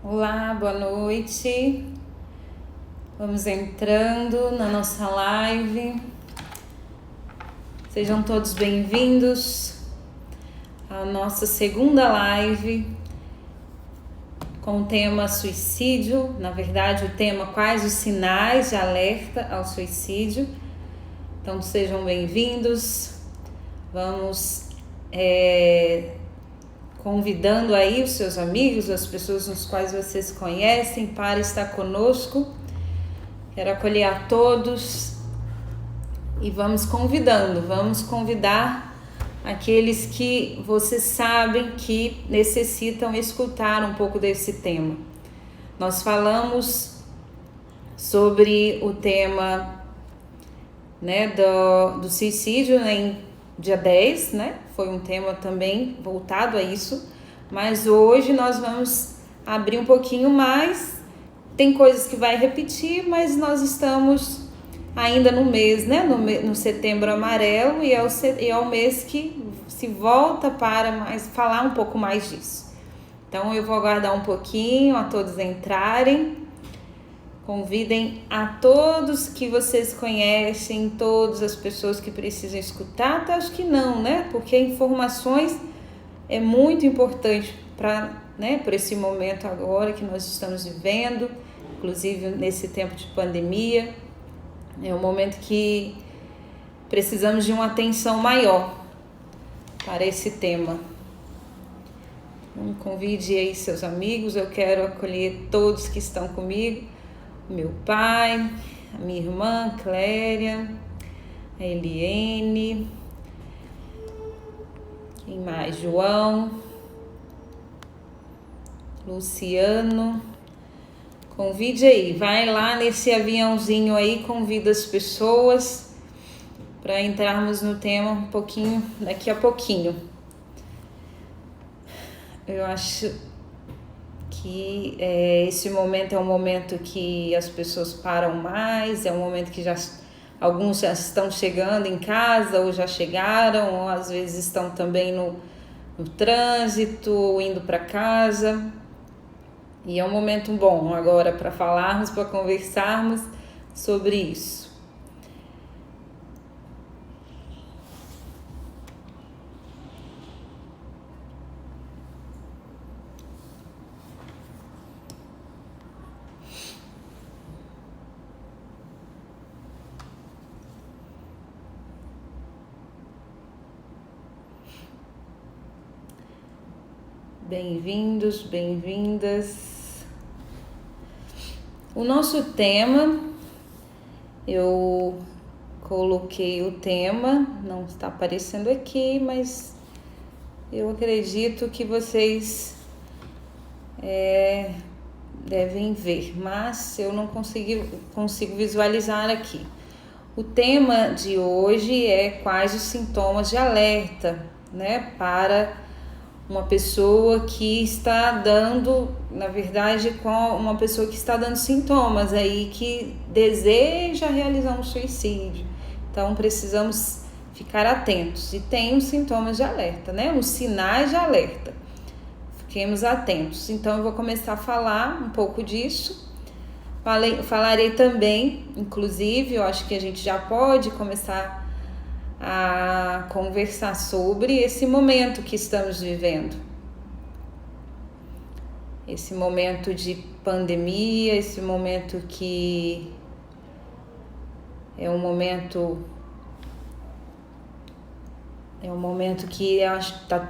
Olá, boa noite. Vamos entrando na nossa live. Sejam todos bem-vindos à nossa segunda live com o tema suicídio. Na verdade, o tema quais os sinais de alerta ao suicídio. Então, sejam bem-vindos. Vamos convidando aí os seus amigos, as pessoas nos quais vocês conhecem para estar conosco. Quero acolher a todos e vamos convidar aqueles que vocês sabem que necessitam escutar um pouco desse tema. Nós falamos sobre o tema, do suicídio em dia 10, Foi um tema também voltado a isso, mas hoje nós vamos abrir um pouquinho mais. Tem coisas que vai repetir, mas nós estamos ainda no mês, no Setembro Amarelo, e é o mês que se volta para falar um pouco mais disso. Então eu vou aguardar um pouquinho a todos entrarem. Convidem a todos que vocês conhecem, todas as pessoas que precisam escutar, até os que não, Porque informações é muito importante por esse momento agora que nós estamos vivendo, inclusive nesse tempo de pandemia. É um momento que precisamos de uma atenção maior para esse tema. Então, convide aí seus amigos, eu quero acolher todos que estão comigo. Meu pai, a minha irmã Cléria, a Eliene, quem mais? João, Luciano. Convide aí, vai lá nesse aviãozinho aí, convida as pessoas para entrarmos no tema um pouquinho, daqui a pouquinho. Eu acho que esse momento é um momento que as pessoas param mais, é um momento que alguns já estão chegando em casa ou já chegaram, ou às vezes estão também no trânsito ou indo para casa. E é um momento bom agora para falarmos, para conversarmos sobre isso. Bem-vindos, bem-vindas. O nosso tema, eu coloquei o tema, não está aparecendo aqui, mas eu acredito que vocês devem ver, mas eu não consigo visualizar aqui. O tema de hoje é quais os sintomas de alerta, para uma pessoa que está dando, na verdade, uma pessoa que está dando sintomas aí, que deseja realizar um suicídio. Então, precisamos ficar atentos. E tem os sintomas de alerta, os sinais de alerta. Fiquemos atentos. Então, eu vou começar a falar um pouco disso. Falarei também, inclusive, eu acho que a gente já pode começar a conversar sobre esse momento que estamos vivendo. Esse momento de pandemia, esse momento que é um momento que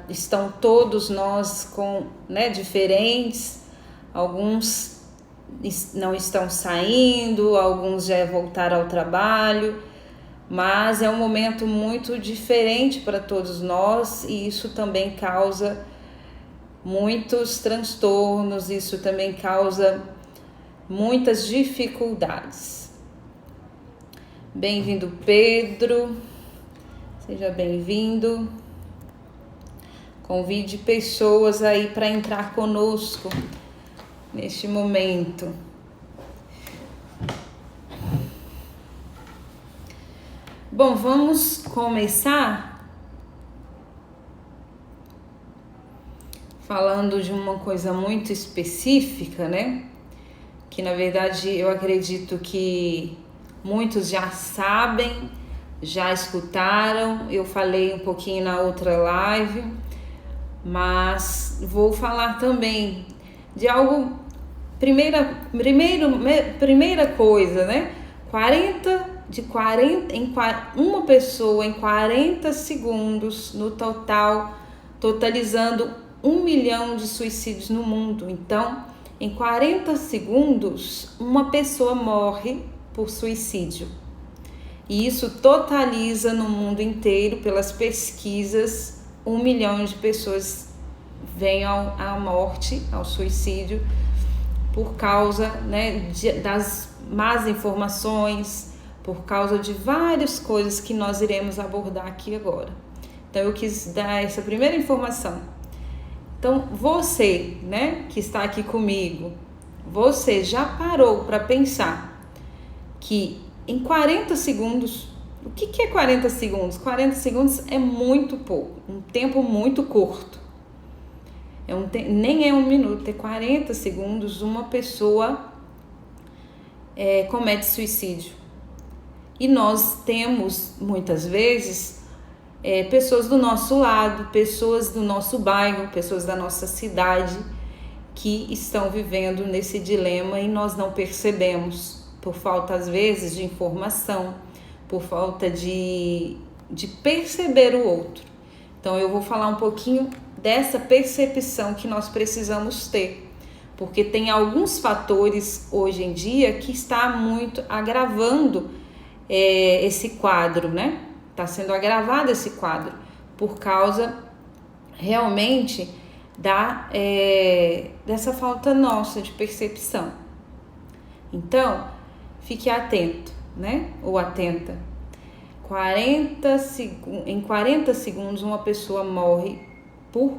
estão todos nós diferentes. Alguns não estão saindo, alguns já voltaram ao trabalho, mas é um momento muito diferente para todos nós, e isso também causa muitos transtornos, isso também causa muitas dificuldades. Bem-vindo, Pedro, seja bem-vindo. Convide pessoas aí para entrar conosco neste momento. Bom, vamos começar falando de uma coisa muito específica, né? Que na verdade eu acredito que muitos já sabem, já escutaram. Eu falei um pouquinho na outra live, mas vou falar também de algo. Primeira coisa, né? Uma pessoa em 40 segundos no total, totalizando 1 milhão de suicídios no mundo. Então, em 40 segundos, uma pessoa morre por suicídio. E isso totaliza no mundo inteiro, pelas pesquisas, 1 milhão de pessoas vêm à morte, ao suicídio, por causa, né, das más informações, por causa de várias coisas que nós iremos abordar aqui agora. Então eu quis dar essa primeira informação. Então você, né, que está aqui comigo, você já parou para pensar que em 40 segundos, o que é 40 segundos? 40 segundos é muito pouco, um tempo muito curto. Nem é 1 minuto, é 40 segundos, uma pessoa comete suicídio. E nós temos, muitas vezes, pessoas do nosso lado, pessoas do nosso bairro, pessoas da nossa cidade que estão vivendo nesse dilema e nós não percebemos, por falta, às vezes, de informação, por falta de perceber o outro. Então, eu vou falar um pouquinho dessa percepção que nós precisamos ter, porque tem alguns fatores hoje em dia que está muito agravando esse quadro, né? Está sendo agravado esse quadro por causa realmente dessa falta nossa de percepção. Então, fique atento, né? Ou atenta. Em 40 segundos uma pessoa morre por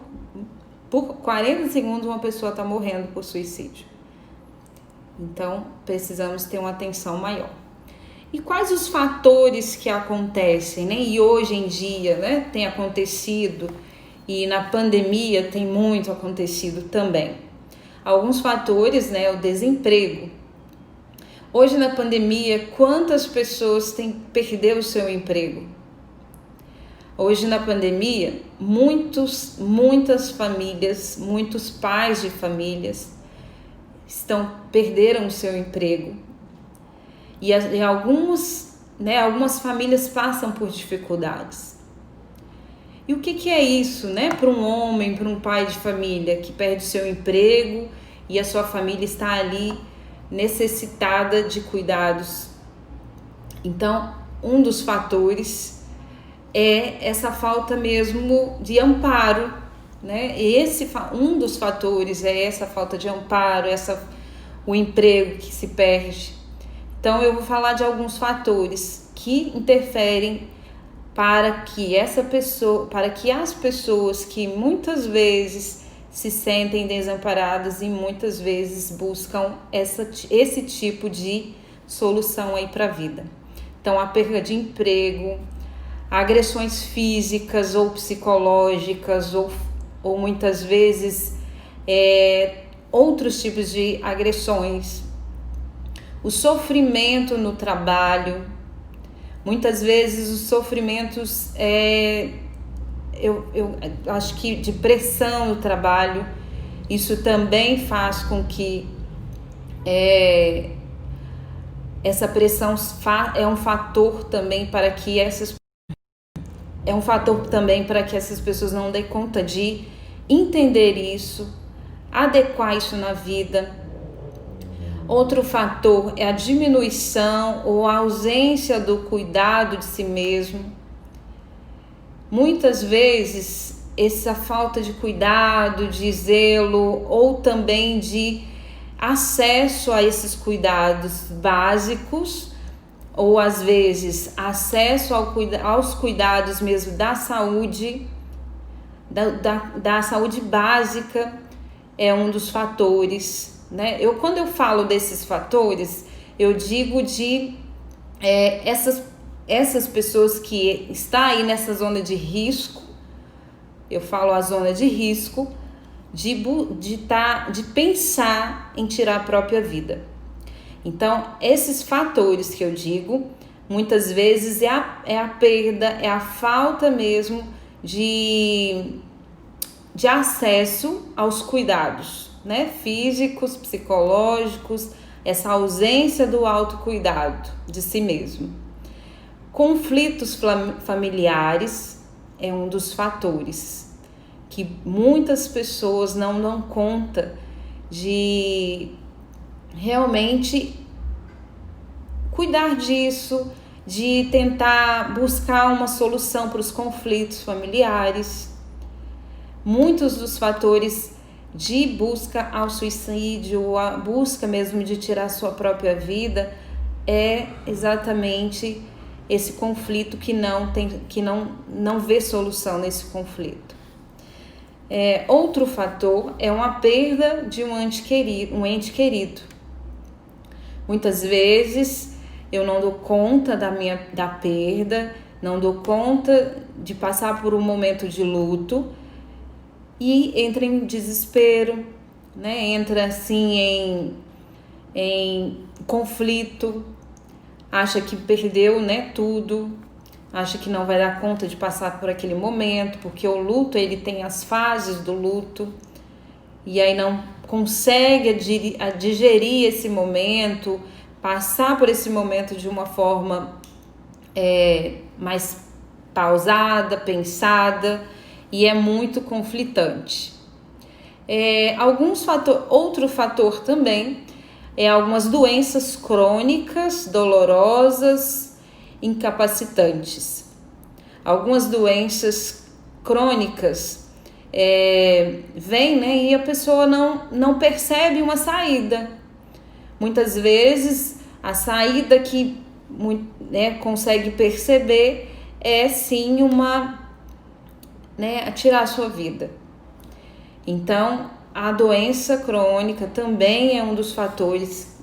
40 segundos uma pessoa está morrendo por suicídio. Então, precisamos ter uma atenção maior. E quais os fatores que acontecem, né? E hoje em dia, né, tem acontecido, e na pandemia tem muito acontecido também. Alguns fatores, né? O desemprego. Hoje na pandemia, quantas pessoas perderam o seu emprego? Hoje na pandemia, muitas famílias, muitos pais de famílias perderam o seu emprego. E algumas famílias passam por dificuldades. E o que é isso, né? Para um homem, para um pai de família que perde o seu emprego e a sua família está ali necessitada de cuidados. Então, um dos fatores é essa falta mesmo de amparo, né? Um dos fatores é essa falta de amparo, o emprego que se perde. Então eu vou falar de alguns fatores que interferem para que as pessoas que muitas vezes se sentem desamparadas e muitas vezes buscam esse tipo de solução aí para a vida. Então a perda de emprego, agressões físicas ou psicológicas ou muitas vezes outros tipos de agressões, o sofrimento no trabalho, muitas vezes os sofrimentos, eu acho que de pressão no trabalho, isso também faz com que essa pressão é um fator também para que essas pessoas não dêem conta de entender isso, adequar isso na vida. Outro fator é a diminuição ou a ausência do cuidado de si mesmo. Muitas vezes, essa falta de cuidado, de zelo ou também de acesso a esses cuidados básicos, ou às vezes acesso aos cuidados mesmo da saúde, da saúde básica, é um dos fatores, né? Quando eu falo desses fatores, eu digo de essas pessoas que estão aí nessa zona de risco. Eu falo a zona de risco, de pensar em tirar a própria vida. Então, esses fatores que eu digo, muitas vezes é a perda, é a falta mesmo de acesso aos cuidados, né? Físicos, psicológicos, essa ausência do autocuidado de si mesmo. Conflitos familiares é um dos fatores que muitas pessoas não dão conta de realmente cuidar disso, de tentar buscar uma solução para os conflitos familiares. Muitos dos fatores de busca ao suicídio, a busca mesmo de tirar sua própria vida, é exatamente esse conflito que não vê solução nesse conflito. Outro fator é uma perda de um ente querido. Muitas vezes eu não dou conta da perda, não dou conta de passar por um momento de luto e entra em desespero, né? Entra assim em conflito, acha que perdeu, né, tudo, acha que não vai dar conta de passar por aquele momento, porque o luto, ele tem as fases do luto, e aí não consegue digerir esse momento, passar por esse momento de uma forma mais pausada, pensada, e é muito conflitante. Outro fator também é algumas doenças crônicas, dolorosas, incapacitantes. Algumas doenças crônicas vêm, né, e a pessoa não percebe uma saída. Muitas vezes a saída que consegue perceber é sim tirar a sua vida. Então, a doença crônica também é um dos fatores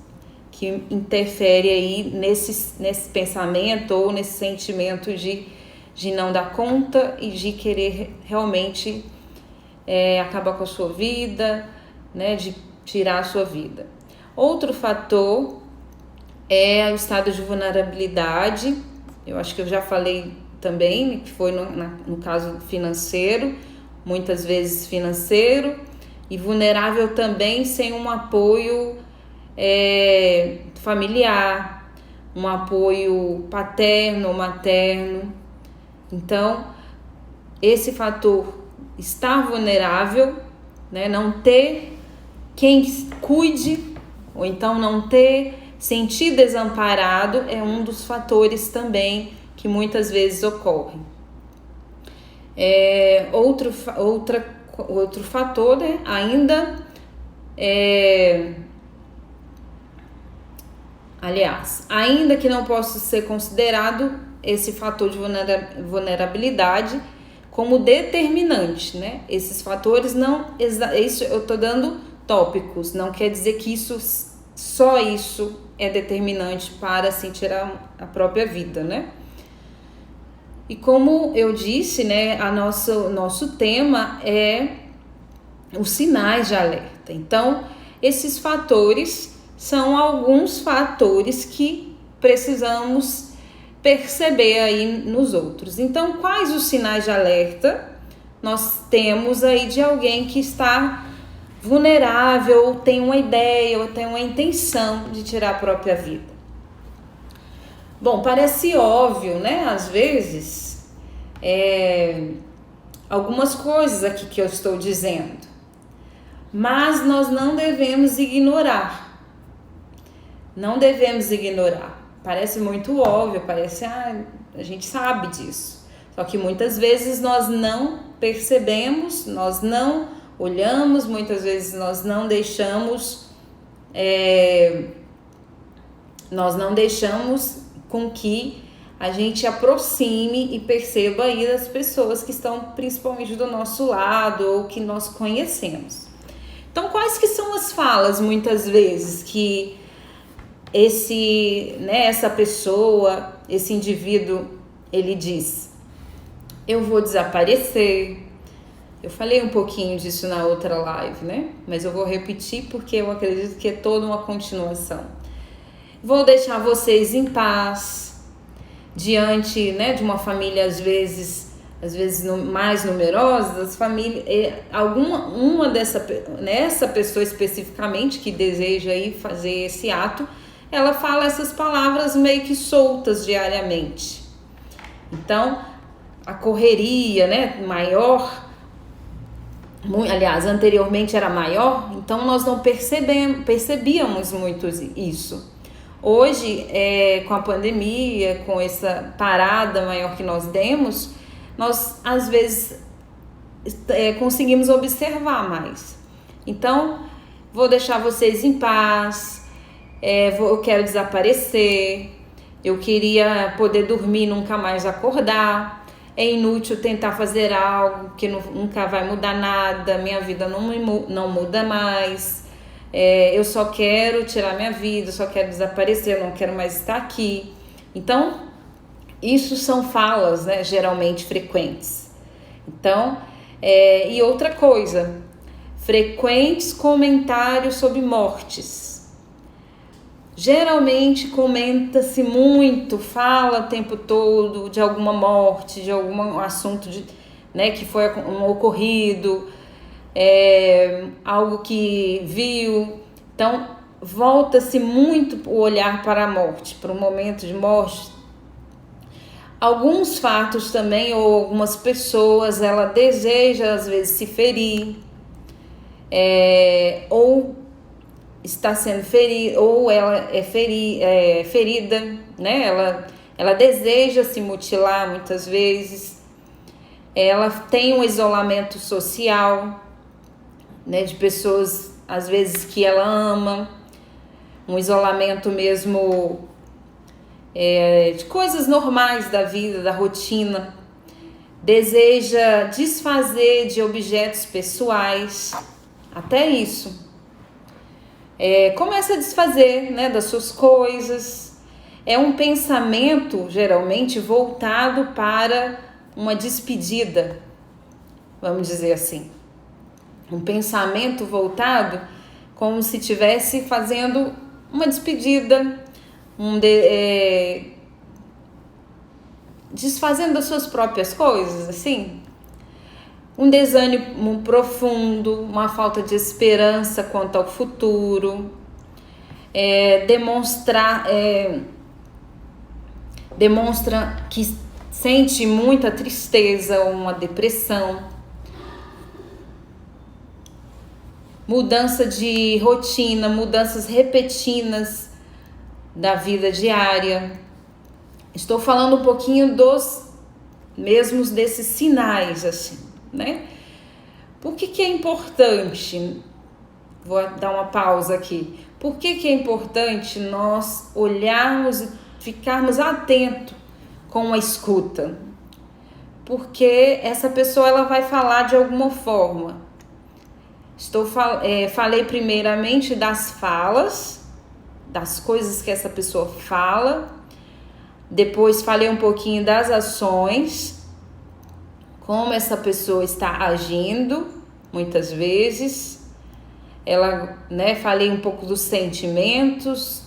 que interfere aí nesse pensamento ou nesse sentimento de não dar conta e de querer realmente acabar com a sua vida, né, de tirar a sua vida. Outro fator é o estado de vulnerabilidade. Eu acho que eu já falei também, que foi no caso financeiro, muitas vezes financeiro, e vulnerável também sem um apoio familiar, um apoio paterno, materno. Então, esse fator estar vulnerável, né, não ter quem cuide, ou então não ter, sentir desamparado, é um dos fatores também que muitas vezes ocorrem. Outro fator, né, ainda ainda que não possa ser considerado esse fator de vulnerabilidade como determinante, né? Esses fatores isso eu estou dando tópicos, não quer dizer que só isso é determinante para assim tirar a própria vida, né? E como eu disse, né, nosso tema é os sinais de alerta. Então, esses fatores são alguns fatores que precisamos perceber aí nos outros. Então, quais os sinais de alerta nós temos aí de alguém que está vulnerável, ou tem uma ideia, ou tem uma intenção de tirar a própria vida? Bom, parece óbvio, né? Às vezes, algumas coisas aqui que eu estou dizendo, mas nós não devemos ignorar. Não devemos ignorar. Parece muito óbvio, parece, a gente sabe disso. Só que muitas vezes nós não percebemos, nós não olhamos, muitas vezes nós não deixamos com que a gente aproxime e perceba aí das pessoas que estão principalmente do nosso lado ou que nós conhecemos. Então, quais que são as falas muitas vezes que essa pessoa, esse indivíduo, ele diz: eu vou desaparecer, Eu falei um pouquinho disso na outra live, né? Mas eu vou repetir porque eu acredito que é toda uma continuação. Vou deixar vocês em paz diante, né, de uma família às vezes mais numerosa, as famílias, essa pessoa especificamente que deseja aí fazer esse ato, ela fala essas palavras meio que soltas diariamente. Então, a correria, né, maior, aliás, anteriormente era maior, então nós não percebíamos muito isso. Hoje, com a pandemia, com essa parada maior que nós demos, nós às vezes conseguimos observar mais. Então, vou deixar vocês em paz, eu quero desaparecer, eu queria poder dormir e nunca mais acordar, é inútil tentar fazer algo que nunca vai mudar nada, minha vida não muda mais, eu só quero tirar minha vida, eu só quero desaparecer, eu não quero mais estar aqui. Então, isso são falas, né, geralmente frequentes. Então, e outra coisa, frequentes comentários sobre mortes. Geralmente comenta-se muito, fala o tempo todo de alguma morte, de algum assunto né, que foi ocorrido, algo que viu. Então, volta-se muito o olhar para a morte, para o momento de morte. Alguns fatos também, ou algumas pessoas, ela deseja às vezes se ferir, ou está sendo ferida, ou ela é ferida, né? Ela deseja se mutilar muitas vezes, ela tem um isolamento social, né, de pessoas às vezes que ela ama, um isolamento mesmo de coisas normais da vida, da rotina, deseja desfazer de objetos pessoais, até isso. Começa a desfazer, né, das suas coisas. É um pensamento geralmente voltado para uma despedida, vamos dizer assim. Um pensamento voltado como se estivesse fazendo uma despedida, desfazendo das suas próprias coisas, assim. Um desânimo profundo, uma falta de esperança quanto ao futuro, demonstra que sente muita tristeza ou uma depressão, mudança de rotina, mudanças repentinas da vida diária. Estou falando um pouquinho desses sinais, assim, né? Por que é importante? Vou dar uma pausa aqui. Por que é importante nós olharmos e ficarmos atentos com a escuta? Porque essa pessoa ela vai falar de alguma forma. Falei primeiramente das falas, das coisas que essa pessoa fala. Depois falei um pouquinho das ações, como essa pessoa está agindo, muitas vezes. Falei um pouco dos sentimentos,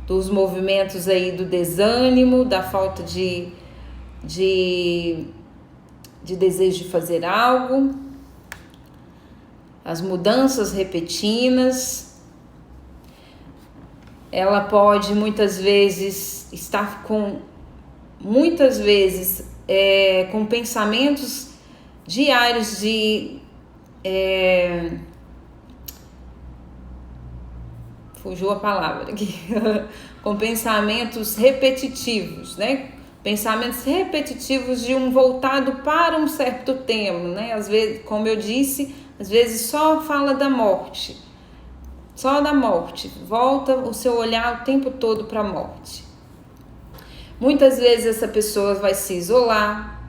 dos movimentos aí do desânimo, da falta de desejo de fazer algo, as mudanças repentinas. Ela pode muitas vezes estar com pensamentos diários fugiu a palavra aqui, com pensamentos repetitivos, né? Pensamentos repetitivos de voltado para um certo tema, né? Às vezes, como eu disse, às vezes só fala da morte. Só da morte, volta o seu olhar o tempo todo para a morte. Muitas vezes essa pessoa vai se isolar,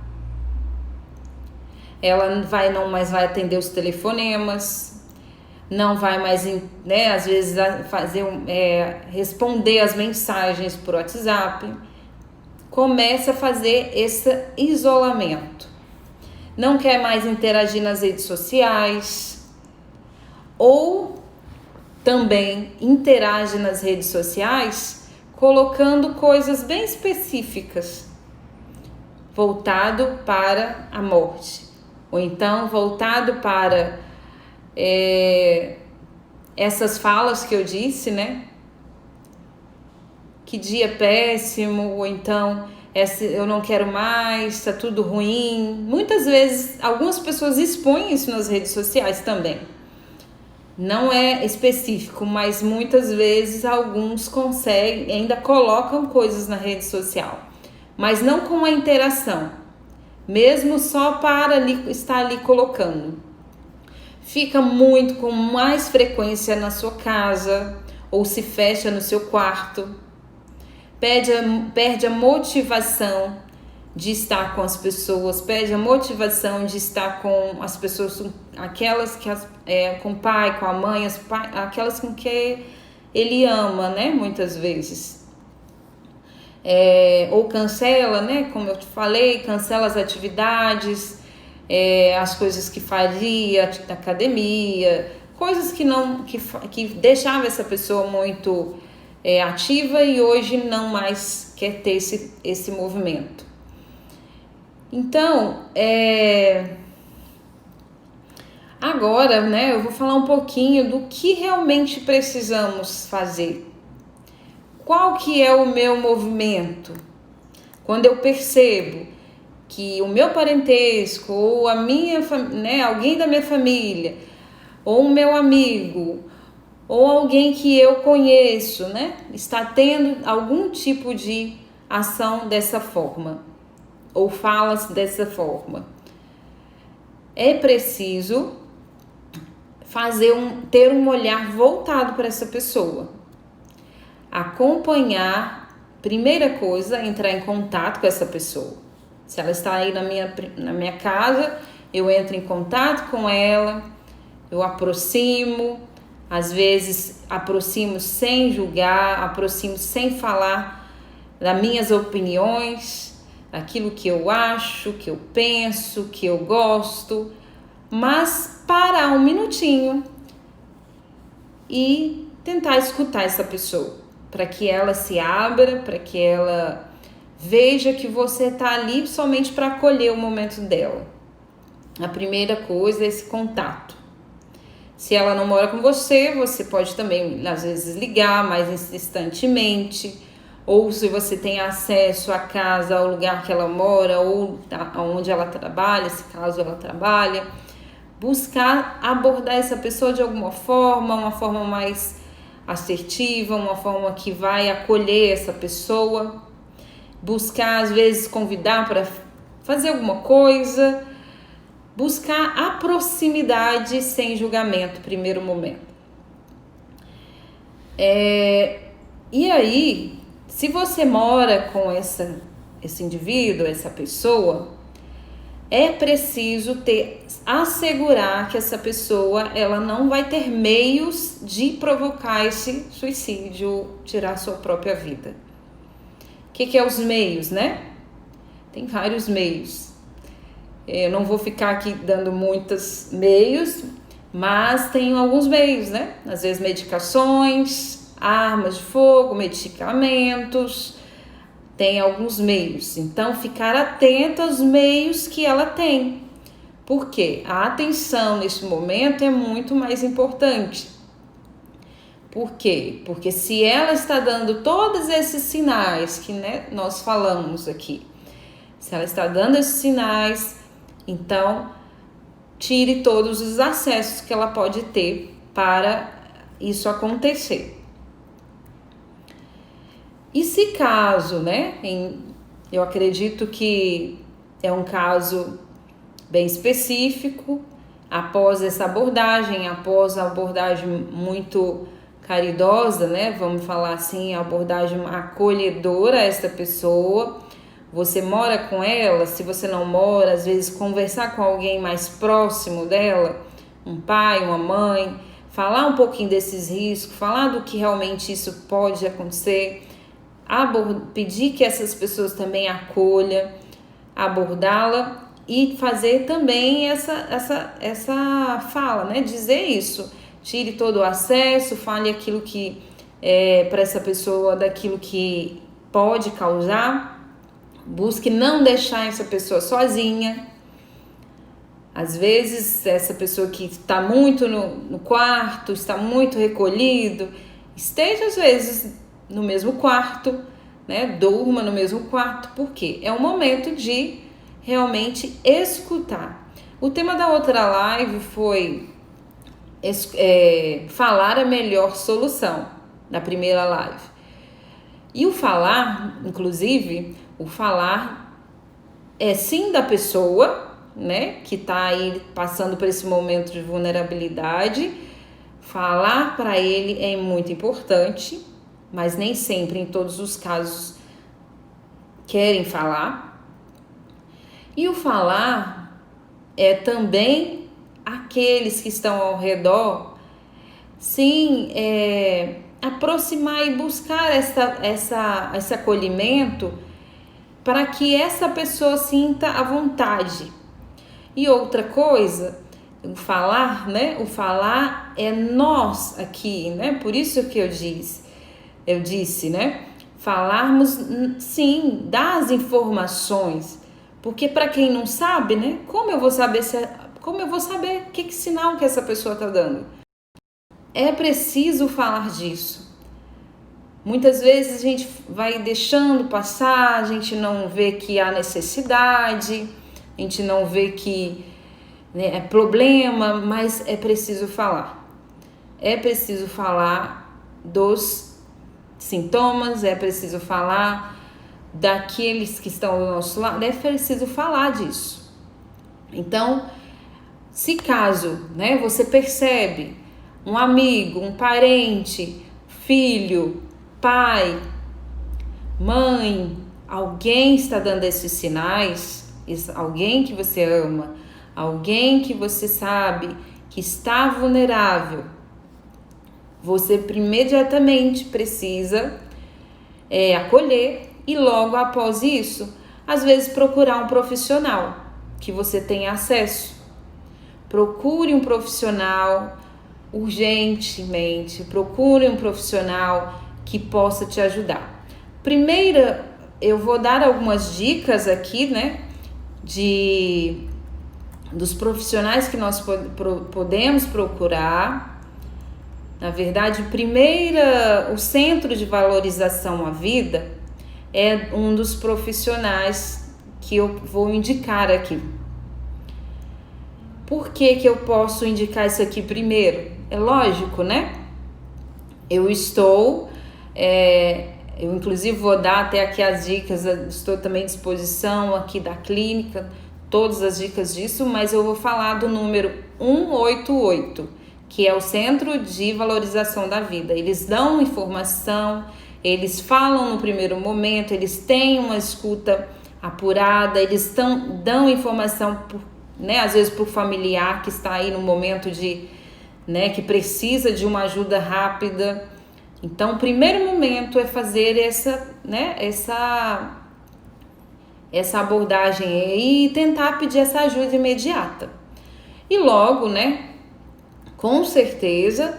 ela não mais vai atender os telefonemas, não vai mais, né, às vezes responder as mensagens por WhatsApp, começa a fazer esse isolamento. não quer mais interagir nas redes sociais, ou também interage nas redes sociais colocando coisas bem específicas, voltado para a morte, ou então voltado para essas falas que eu disse, né? Que dia péssimo, ou então eu não quero mais, tá tudo ruim. Muitas vezes, algumas pessoas expõem isso nas redes sociais também. Não é específico, mas muitas vezes alguns conseguem, ainda colocam coisas na rede social, mas não com a interação, mesmo só para estar ali colocando. Fica muito com mais frequência na sua casa, ou se fecha no seu quarto, perde a motivação de estar com as pessoas, perde a motivação de estar com as pessoas, aquelas que com o pai, com a mãe, aquelas com que ele ama, né? Muitas vezes. Ou cancela, né? Como eu te falei, cancela as atividades, as coisas que faria na academia, coisas que deixava essa pessoa muito ativa e hoje não mais quer ter esse movimento. Então, agora, né, eu vou falar um pouquinho do que realmente precisamos fazer. Qual que é o meu movimento? Quando eu percebo que o meu parentesco, ou a minha, né, alguém da minha família, ou o meu amigo, ou alguém que eu conheço, né, está tendo algum tipo de ação dessa forma, ou falas dessa forma, é preciso ter um olhar voltado para essa pessoa, acompanhar. Primeira coisa, entrar em contato com essa pessoa. Se ela está aí na minha casa, eu entro em contato com ela, eu aproximo, às vezes aproximo sem julgar, aproximo sem falar das minhas opiniões, aquilo que eu acho, que eu penso, que eu gosto, mas parar um minutinho e tentar escutar essa pessoa, para que ela se abra, para que ela veja que você está ali somente para acolher o momento dela. A primeira coisa é esse contato. Se ela não mora com você, você pode também, às vezes, ligar mais insistentemente, ou se você tem acesso à casa, ao lugar que ela mora, ou onde ela trabalha, se caso ela trabalha, buscar abordar essa pessoa de alguma forma, uma forma mais assertiva, uma forma que vai acolher essa pessoa, buscar, às vezes, convidar para fazer alguma coisa, buscar a proximidade sem julgamento, primeiro momento. E aí, se você mora com esse indivíduo, essa pessoa, é preciso assegurar que essa pessoa ela não vai ter meios de provocar esse suicídio, tirar sua própria vida. O que é os meios, né? Tem vários meios. Eu não vou ficar aqui dando muitos meios, mas tem alguns meios, né? Às vezes medicações, armas de fogo, medicamentos, tem alguns meios. Então, ficar atento aos meios que ela tem. Por quê? A atenção nesse momento é muito mais importante. Por quê? Porque se ela está dando todos esses sinais que, né, nós falamos aqui, se ela está dando esses sinais, então tire todos os acessos que ela pode ter para isso acontecer. E se caso, né, eu acredito que é um caso bem específico, após essa abordagem, após a abordagem muito caridosa, né, vamos falar assim, a abordagem acolhedora a essa pessoa, você mora com ela, se você não mora, às vezes conversar com alguém mais próximo dela, um pai, uma mãe, falar um pouquinho desses riscos, falar do que realmente isso pode acontecer, pedir que essas pessoas também acolham, abordá-la e fazer também essa fala, né? Dizer isso. Tire todo o acesso, fale aquilo que para essa pessoa daquilo que pode causar. Busque não deixar essa pessoa sozinha. Às vezes, essa pessoa que está muito no quarto, está muito recolhido, esteja às vezes no mesmo quarto, né? Durma no mesmo quarto, porque é um momento de realmente escutar. O tema da outra live foi falar a melhor solução, da primeira live. E o falar, inclusive, o falar é sim da pessoa, né, que está aí passando por esse momento de vulnerabilidade. Falar para ele é muito importante, mas nem sempre, em todos os casos, querem falar. E o falar é também aqueles que estão ao redor, sim, aproximar e buscar esse acolhimento para que essa pessoa sinta a vontade. E outra coisa, o falar, né? O falar é nós aqui, né? Por isso que eu disse, né? Falarmos, sim, das informações. Porque para quem não sabe, né? Como eu vou saber que sinal que essa pessoa está dando? É preciso falar disso. Muitas vezes a gente vai deixando passar, a gente não vê que há necessidade, a gente não vê que, né, é problema, mas é preciso falar. É preciso falar dos sintomas, é preciso falar daqueles que estão do nosso lado, é preciso falar disso. Então, se caso, né, você percebe um amigo, um parente, filho, pai, mãe, alguém está dando esses sinais, alguém que você ama, alguém que você sabe que está vulnerável, você imediatamente precisa acolher e logo após isso, às vezes procurar um profissional que você tenha acesso. Procure um profissional urgentemente, procure um profissional que possa te ajudar. Primeiro, eu vou dar algumas dicas aqui, né, dos profissionais que nós podemos procurar. Na verdade, o Centro de Valorização à Vida é um dos profissionais que eu vou indicar aqui. Por que eu posso indicar isso aqui primeiro? É lógico, né? Eu inclusive vou dar até aqui as dicas, estou também à disposição aqui da clínica, todas as dicas disso, mas eu vou falar do número 188, que é o Centro de Valorização da Vida. Eles dão informação, eles falam no primeiro momento, eles têm uma escuta apurada, eles dão informação, né, às vezes para o familiar que está aí no momento que precisa de uma ajuda rápida. Então, o primeiro momento é fazer essa abordagem aí e tentar pedir essa ajuda imediata. E logo, né, com certeza,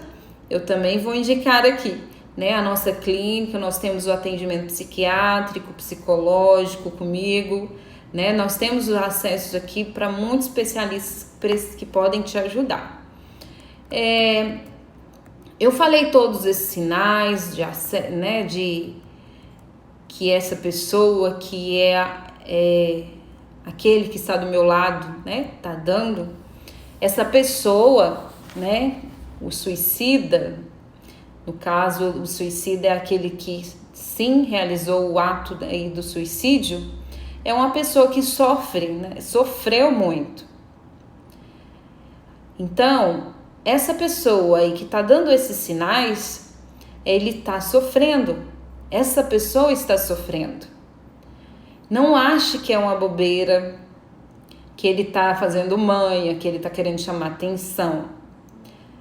eu também vou indicar aqui, né, a nossa clínica. Nós temos o atendimento psiquiátrico, psicológico comigo, né, nós temos os acessos aqui para muitos especialistas que podem te ajudar. Eu falei todos esses sinais de que essa pessoa que é aquele que está do meu lado, né, tá dando, essa pessoa, né, o suicida, no caso, o suicida é aquele que sim realizou o ato aí do suicídio, é uma pessoa que sofre, né, sofreu muito. Então, essa pessoa aí que está dando esses sinais, ele está sofrendo. Essa pessoa está sofrendo. Não ache que é uma bobeira, que ele está fazendo manha, que ele está querendo chamar atenção.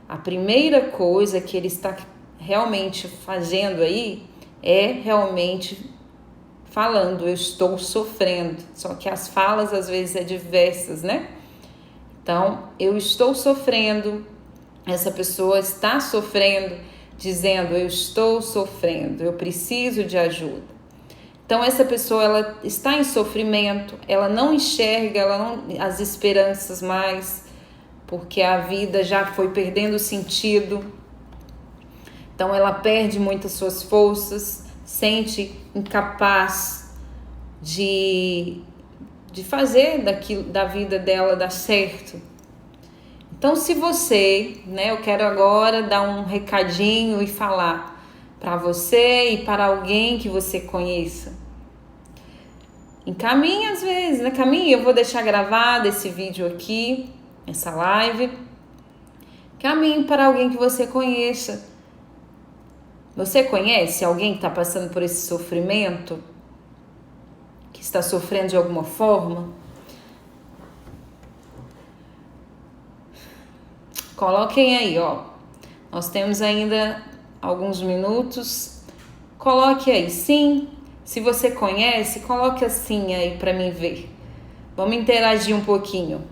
A primeira coisa que ele está realmente fazendo aí é realmente falando, eu estou sofrendo. Só que as falas às vezes é diversas, né? Então, eu estou sofrendo, essa pessoa está sofrendo, dizendo, eu estou sofrendo, eu preciso de ajuda. Então, essa pessoa, ela está em sofrimento, ela não enxerga as esperanças mais, porque a vida já foi perdendo sentido. Então, ela perde muitas suas forças, sente incapaz de fazer da vida dela dar certo. Então, se você, né, eu quero agora dar um recadinho e falar para você e para alguém que você conheça. Encaminhe às vezes, né? Caminhe, eu vou deixar gravado esse vídeo aqui, essa live. Caminhe para alguém que você conheça. Você conhece alguém que está passando por esse sofrimento? Que está sofrendo de alguma forma? Coloquem aí, ó. Nós temos ainda alguns minutos. Coloque aí, sim. Se você conhece, coloque assim aí para mim ver. Vamos interagir um pouquinho.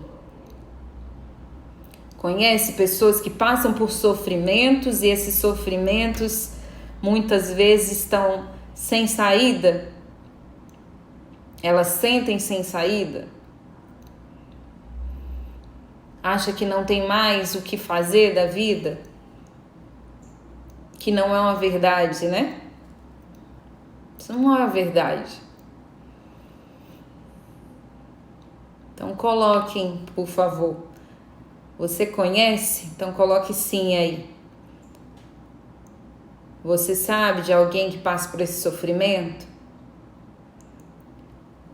Conhece pessoas que passam por sofrimentos e esses sofrimentos muitas vezes estão sem saída? Elas sentem sem saída? Acha que não tem mais o que fazer da vida? Que não é uma verdade, né? Isso não é uma verdade. Então coloquem, por favor. Você conhece? Então coloque sim aí. Você sabe de alguém que passa por esse sofrimento?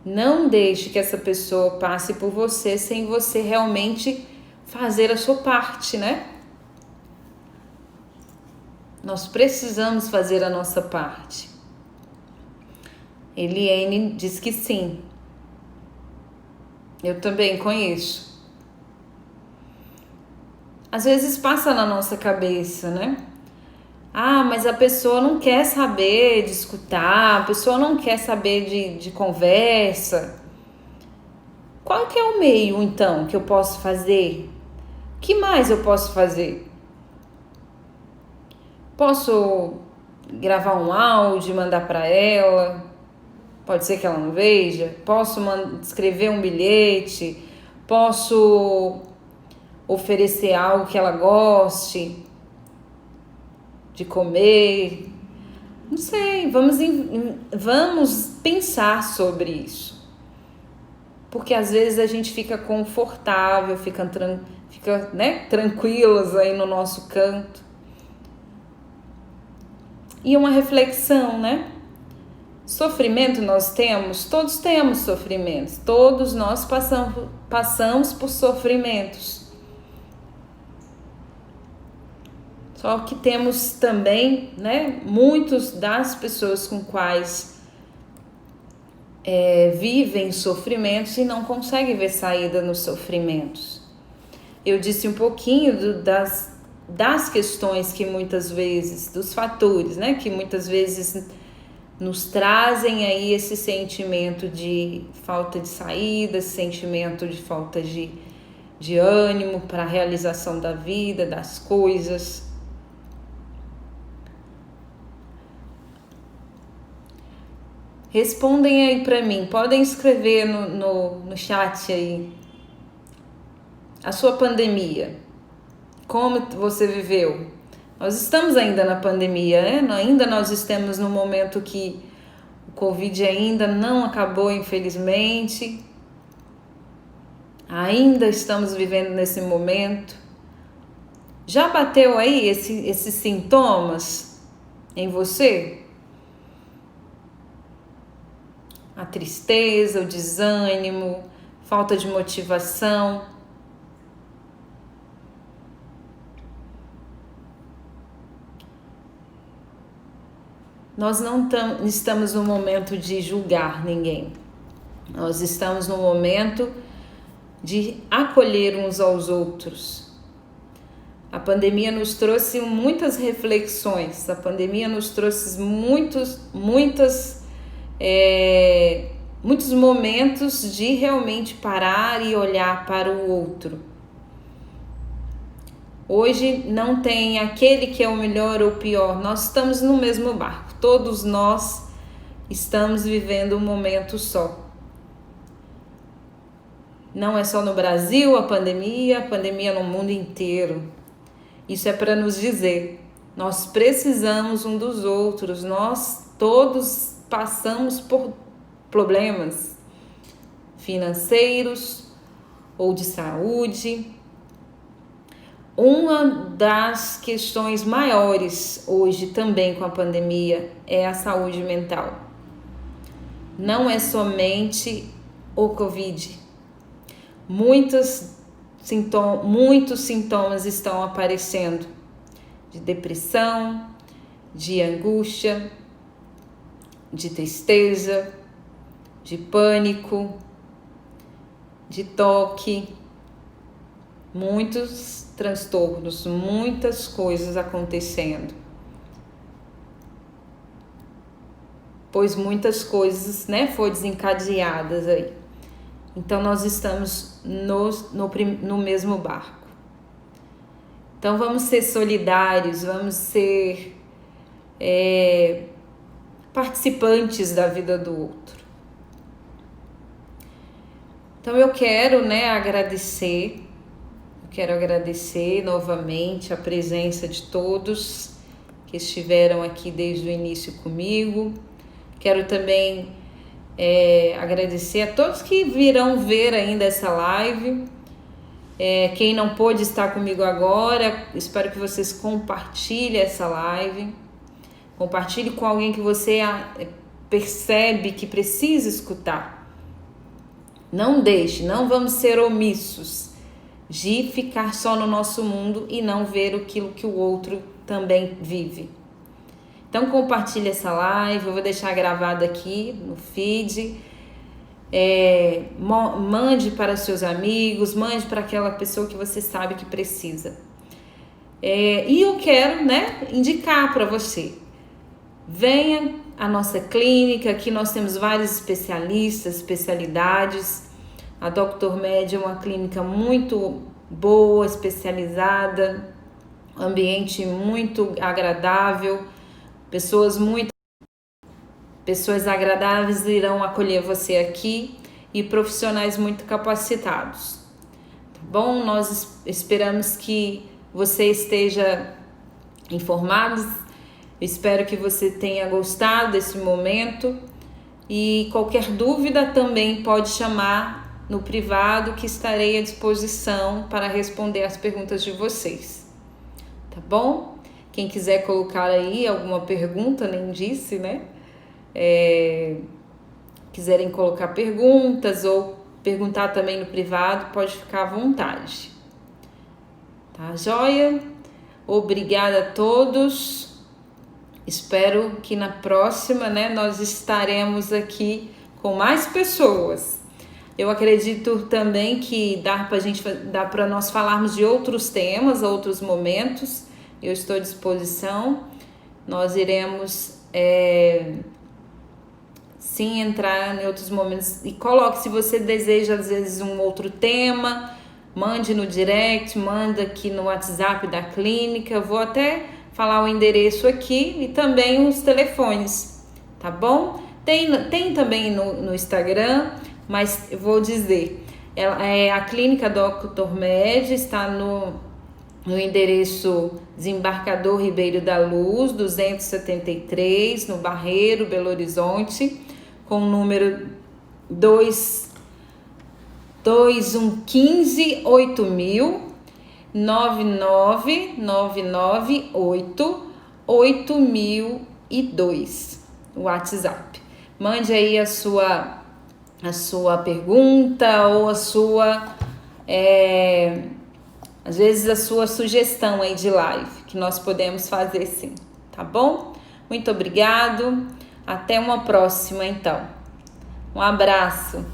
Não deixe que essa pessoa passe por você sem você realmente fazer a sua parte, né? Nós precisamos fazer a nossa parte. Eliane diz que sim. Eu também conheço. Às vezes passa na nossa cabeça, né? Ah, mas a pessoa não quer saber de escutar, a pessoa não quer saber de conversa. Qual que é o meio, então, que eu posso fazer? O que mais eu posso fazer? Posso gravar um áudio e mandar para ela? Pode ser que ela não veja. Posso escrever um bilhete? Posso oferecer algo que ela goste de comer? Não sei, vamos pensar sobre isso. Porque às vezes a gente fica confortável, fica né, tranquilos aí no nosso canto. E uma reflexão, né? Sofrimento nós temos, todos temos sofrimentos, todos nós passamos por sofrimentos. Só que temos também, né, muitos das pessoas com quais vivem sofrimentos e não conseguem ver saída nos sofrimentos. Eu disse um pouquinho das questões que muitas vezes, dos fatores, né, que muitas vezes nos trazem aí esse sentimento de falta de saída, esse sentimento de falta de ânimo para a realização da vida, das coisas. Respondem aí para mim, podem escrever no chat aí a sua pandemia, como você viveu. Nós estamos ainda na pandemia, né? Ainda nós estamos no momento que o Covid ainda não acabou, infelizmente. Ainda estamos vivendo nesse momento. Já bateu aí esses sintomas em você? A tristeza, o desânimo, falta de motivação. Nós não estamos no momento de julgar ninguém. Nós estamos no momento de acolher uns aos outros. A pandemia nos trouxe muitas reflexões. A pandemia nos trouxe muitas muitos momentos de realmente parar e olhar para o outro. Hoje não tem aquele que é o melhor ou o pior, nós estamos no mesmo barco, todos nós estamos vivendo um momento só. Não é só no Brasil a pandemia no mundo inteiro. Isso é para nos dizer, nós precisamos um dos outros, nós todos passamos por problemas financeiros ou de saúde. Uma das questões maiores hoje também com a pandemia é a saúde mental. Não é somente o Covid. Muitos sintomas estão aparecendo de depressão, de angústia, de tristeza, de pânico, de toque, muitos transtornos, muitas coisas acontecendo. Pois muitas coisas, foram desencadeadas aí. Então nós estamos no mesmo barco. Então vamos ser solidários, vamos ser participantes da vida do outro. Então eu quero agradecer novamente a presença de todos que estiveram aqui desde o início comigo. Quero também agradecer a todos que virão ver ainda essa live. Quem não pôde estar comigo agora, espero que vocês compartilhem essa live. Compartilhe com alguém que você percebe que precisa escutar. Não vamos ser omissos de ficar só no nosso mundo e não ver aquilo que o outro também vive. Então compartilhe essa live, eu vou deixar gravado aqui no feed. Mande para seus amigos, mande para aquela pessoa que você sabe que precisa. E eu quero indicar para você. Venha à nossa clínica, aqui nós temos vários especialidades. A Dr. Med é uma clínica muito boa, especializada, ambiente muito agradável, pessoas agradáveis irão acolher você aqui e profissionais muito capacitados, tá bom? Nós esperamos que você esteja informado, espero que você tenha gostado desse momento e qualquer dúvida também pode chamar no privado que estarei à disposição para responder as perguntas de vocês, tá bom? Quem quiser colocar aí alguma pergunta, nem disse, quiserem colocar perguntas ou perguntar também no privado, pode ficar à vontade. Tá, joia? Obrigada a todos. Espero que na próxima, nós estaremos aqui com mais pessoas. Eu acredito também que dá para nós falarmos de outros temas, outros momentos. Eu estou à disposição. Nós iremos sim entrar em outros momentos. E coloque, se você deseja, às vezes, um outro tema, mande no direct, manda aqui no WhatsApp da clínica. Eu vou até falar o endereço aqui e também os telefones, tá bom? Tem também no Instagram, mas eu vou dizer, a clínica Dr. Med está no endereço Desembarcador Ribeiro da Luz, 273, no Barreiro, Belo Horizonte, com o número 2115 8000 99998 8002, o WhatsApp. Mande aí a sua pergunta ou às vezes a sua sugestão aí de live, que nós podemos fazer sim, tá bom? Muito obrigado, até uma próxima então. Um abraço.